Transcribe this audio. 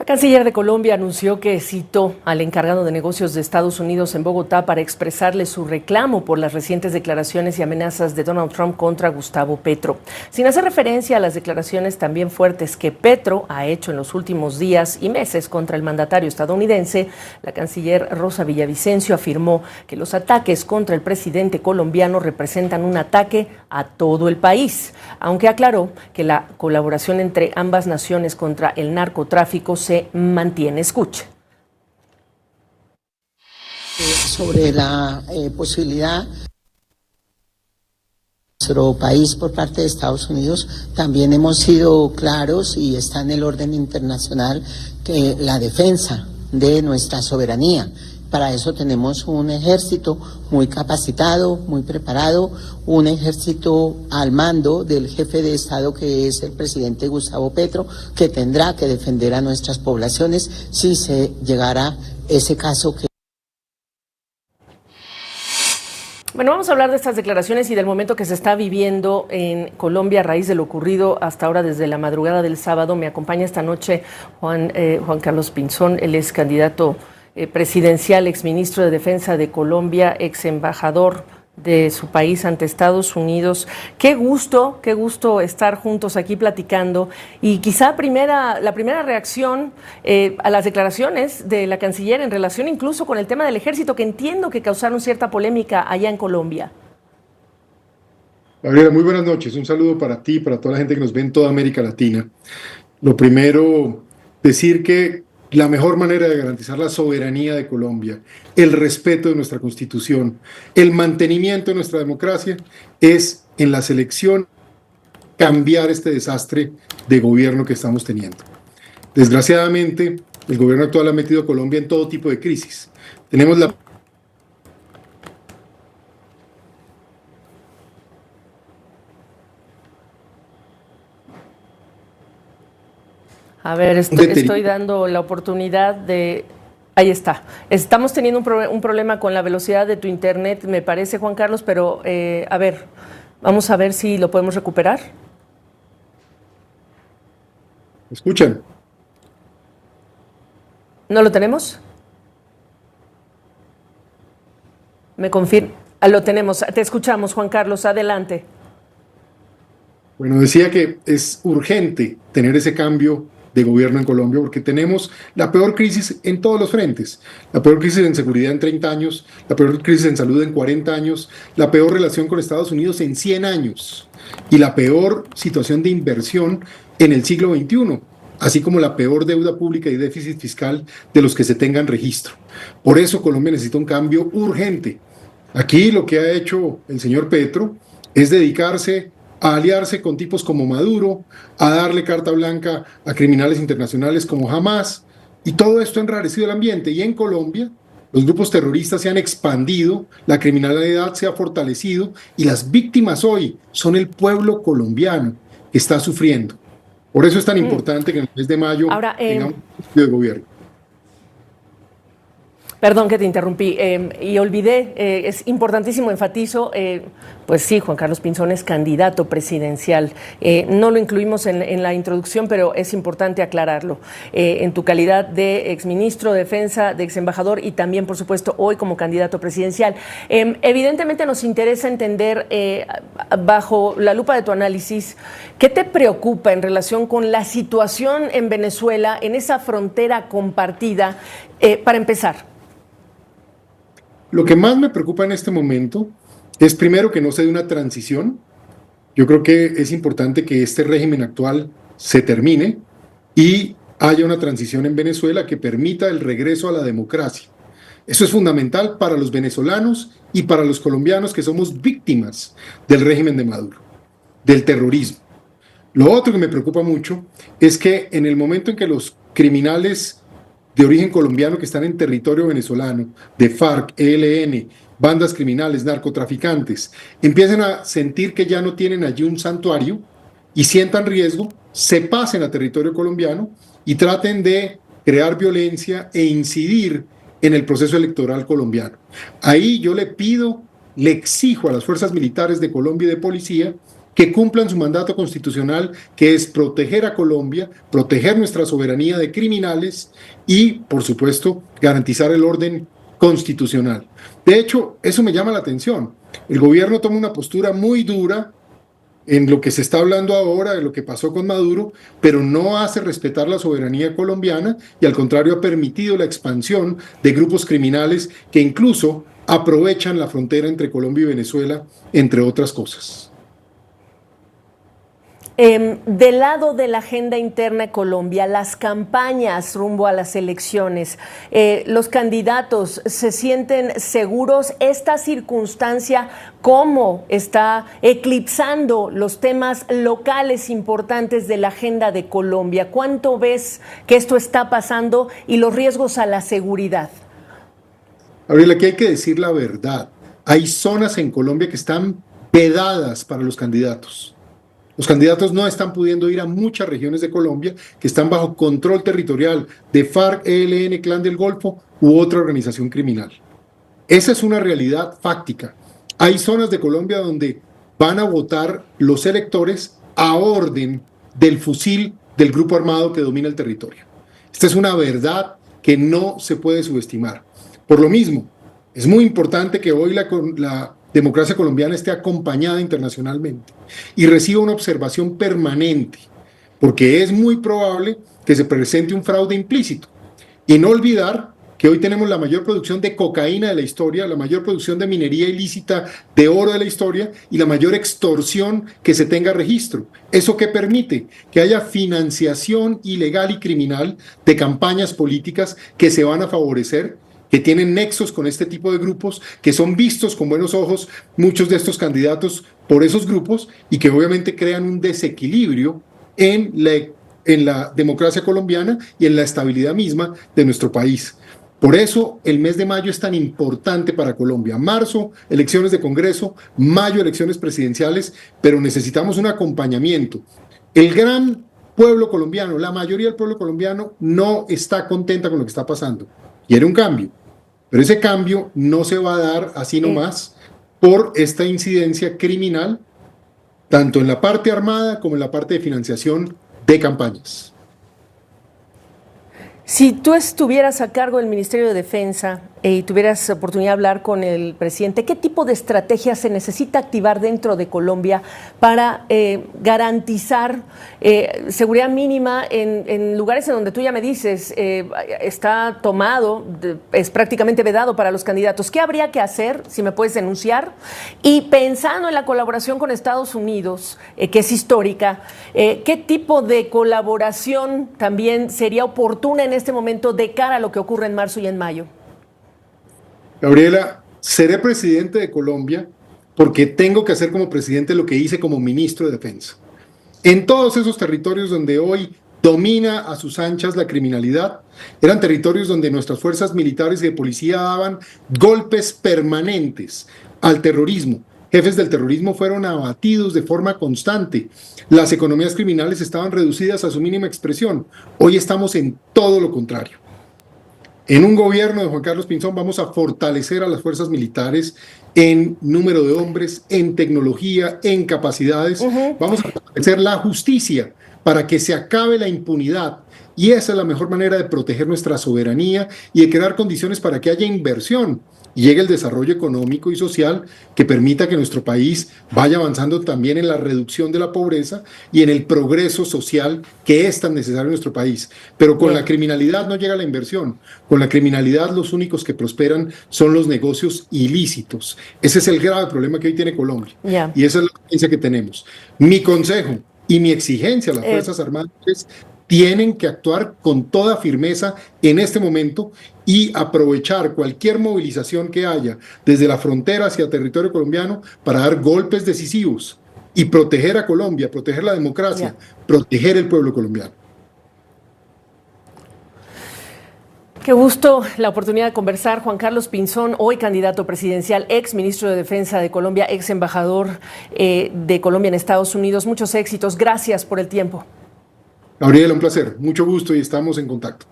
La canciller de Colombia anunció que citó al encargado de negocios de Estados Unidos en Bogotá para expresarle su reclamo por las recientes declaraciones y amenazas de Donald Trump contra Gustavo Petro, sin hacer referencia a las declaraciones también fuertes que Petro ha hecho en los últimos días y meses contra el mandatario estadounidense. La canciller Rosa Villavicencio afirmó que los ataques contra el presidente colombiano representan un ataque a todo el país, aunque aclaró que la colaboración entre ambas naciones contra el narcotráfico se mantiene. Escuche. Sobre la posibilidad de nuestro país por parte de Estados Unidos, también hemos sido claros y está en el orden internacional que la defensa de nuestra soberanía. Para eso tenemos un ejército muy capacitado, muy preparado, un ejército al mando del jefe de Estado que es el presidente Gustavo Petro, que tendrá que defender a nuestras poblaciones si se llegara ese caso que... Bueno, vamos a hablar de estas declaraciones y del momento que se está viviendo en Colombia a raíz de lo ocurrido hasta ahora desde la madrugada del sábado. Me acompaña esta noche Juan Carlos Pinzón, él es candidato presidencial, exministro de Defensa de Colombia, ex embajador de su país ante Estados Unidos. Qué gusto estar juntos aquí platicando. Y quizá la primera reacción a las declaraciones de la canciller en relación incluso con el tema del ejército, que entiendo que causaron cierta polémica allá en Colombia. Gabriela, muy buenas noches. Un saludo para ti y para toda la gente que nos ve en toda América Latina. Lo primero, decir que la mejor manera de garantizar la soberanía de Colombia, el respeto de nuestra Constitución, el mantenimiento de nuestra democracia, es en la selección cambiar este desastre de gobierno que estamos teniendo. Desgraciadamente, el gobierno actual ha metido a Colombia en todo tipo de crisis. Tenemos la... A ver, estoy dando la oportunidad de... Ahí está. Estamos teniendo un problema con la velocidad de tu internet, me parece, Juan Carlos, pero a ver, vamos a ver si lo podemos recuperar. ¿Me escuchan? ¿No lo tenemos? Me confirma. Lo tenemos. Te escuchamos, Juan Carlos. Adelante. Bueno, decía que es urgente tener ese cambio de gobierno en Colombia, porque tenemos la peor crisis en todos los frentes, la peor crisis en seguridad en 30 años, la peor crisis en salud en 40 años, la peor relación con Estados Unidos en 100 años y la peor situación de inversión en el siglo XXI, así como la peor deuda pública y déficit fiscal de los que se tengan registro. Por eso Colombia necesita un cambio urgente. Aquí lo que ha hecho el señor Petro es dedicarse a aliarse con tipos como Maduro, a darle carta blanca a criminales internacionales como Hamas, y todo esto ha enrarecido el ambiente. Y en Colombia, los grupos terroristas se han expandido, la criminalidad se ha fortalecido, y las víctimas hoy son el pueblo colombiano que está sufriendo. Por eso es tan importante que en el mes de mayo tengamos un cambio de gobierno. Perdón que te interrumpí y olvidé, es importantísimo, enfatizo, pues sí, Juan Carlos Pinzón es candidato presidencial. No lo incluimos en la introducción, pero es importante aclararlo. En tu calidad de exministro de Defensa, de exembajador y también, por supuesto, hoy como candidato presidencial. Evidentemente nos interesa entender, bajo la lupa de tu análisis, ¿qué te preocupa en relación con la situación en Venezuela, en esa frontera compartida? Para empezar. Lo que más me preocupa en este momento es primero que no se dé una transición. Yo creo que es importante que este régimen actual se termine y haya una transición en Venezuela que permita el regreso a la democracia. Eso es fundamental para los venezolanos y para los colombianos que somos víctimas del régimen de Maduro, del terrorismo. Lo otro que me preocupa mucho es que en el momento en que los criminales de origen colombiano que están en territorio venezolano, de FARC, ELN, bandas criminales, narcotraficantes, empiecen a sentir que ya no tienen allí un santuario y sientan riesgo, se pasen a territorio colombiano y traten de crear violencia e incidir en el proceso electoral colombiano. Ahí yo le exijo a las fuerzas militares de Colombia y de policía que cumplan su mandato constitucional, que es proteger a Colombia, proteger nuestra soberanía de criminales y, por supuesto, garantizar el orden constitucional. De hecho, eso me llama la atención. El gobierno toma una postura muy dura en lo que se está hablando ahora, de lo que pasó con Maduro, pero no hace respetar la soberanía colombiana y al contrario ha permitido la expansión de grupos criminales que incluso aprovechan la frontera entre Colombia y Venezuela, entre otras cosas. Del lado de la agenda interna de Colombia, las campañas rumbo a las elecciones, los candidatos se sienten seguros. ¿Esta circunstancia cómo está eclipsando los temas locales importantes de la agenda de Colombia? ¿Cuánto ves que esto está pasando y los riesgos a la seguridad? Gabriela, aquí hay que decir la verdad. Hay zonas en Colombia que están vedadas para los candidatos. Los candidatos no están pudiendo ir a muchas regiones de Colombia que están bajo control territorial de FARC, ELN, Clan del Golfo u otra organización criminal. Esa es una realidad fáctica. Hay zonas de Colombia donde van a votar los electores a orden del fusil del grupo armado que domina el territorio. Esta es una verdad que no se puede subestimar. Por lo mismo, es muy importante que hoy la democracia colombiana esté acompañada internacionalmente y reciba una observación permanente, porque es muy probable que se presente un fraude implícito. Y no olvidar que hoy tenemos la mayor producción de cocaína de la historia, la mayor producción de minería ilícita de oro de la historia y la mayor extorsión que se tenga registro. ¿Eso qué permite? Que haya financiación ilegal y criminal de campañas políticas que se van a favorecer, que tienen nexos con este tipo de grupos, que son vistos con buenos ojos muchos de estos candidatos por esos grupos y que obviamente crean un desequilibrio en la democracia colombiana y en la estabilidad misma de nuestro país. Por eso el mes de mayo es tan importante para Colombia. Marzo, elecciones de Congreso, mayo, elecciones presidenciales, pero necesitamos un acompañamiento. El gran pueblo colombiano, la mayoría del pueblo colombiano no está contenta con lo que está pasando. Quiere un cambio, pero ese cambio no se va a dar así nomás por esta incidencia criminal, tanto en la parte armada como en la parte de financiación de campañas. Si tú estuvieras a cargo del Ministerio de Defensa y tuvieras oportunidad de hablar con el presidente, ¿qué tipo de estrategia se necesita activar dentro de Colombia para garantizar seguridad mínima en lugares en donde tú ya me dices está tomado, es prácticamente vedado para los candidatos? ¿Qué habría que hacer, si me puedes denunciar? Y pensando en la colaboración con Estados Unidos, que es histórica, ¿qué tipo de colaboración también sería oportuna en este momento de cara a lo que ocurre en marzo y en mayo? Gabriela, seré presidente de Colombia porque tengo que hacer como presidente lo que hice como ministro de Defensa. En todos esos territorios donde hoy domina a sus anchas la criminalidad, eran territorios donde nuestras fuerzas militares y de policía daban golpes permanentes al terrorismo. Jefes del terrorismo fueron abatidos de forma constante. Las economías criminales estaban reducidas a su mínima expresión. Hoy estamos en todo lo contrario. En un gobierno de Juan Carlos Pinzón vamos a fortalecer a las fuerzas militares en número de hombres, en tecnología, en capacidades. Vamos a fortalecer la justicia para que se acabe la impunidad. Y esa es la mejor manera de proteger nuestra soberanía y de crear condiciones para que haya inversión y llegue el desarrollo económico y social que permita que nuestro país vaya avanzando también en la reducción de la pobreza y en el progreso social que es tan necesario en nuestro país. Pero con la criminalidad no llega la inversión. Con la criminalidad los únicos que prosperan son los negocios ilícitos. Ese es el grave problema que hoy tiene Colombia. Y esa es la urgencia que tenemos. Mi consejo y mi exigencia a las Fuerzas Armadas es: tienen que actuar con toda firmeza en este momento y aprovechar cualquier movilización que haya desde la frontera hacia el territorio colombiano para dar golpes decisivos y proteger a Colombia, proteger la democracia, proteger el pueblo colombiano. Qué gusto la oportunidad de conversar. Juan Carlos Pinzón, hoy candidato presidencial, ex ministro de Defensa de Colombia, ex embajador de Colombia en Estados Unidos. Muchos éxitos. Gracias por el tiempo. Gabriela, un placer. Mucho gusto y estamos en contacto.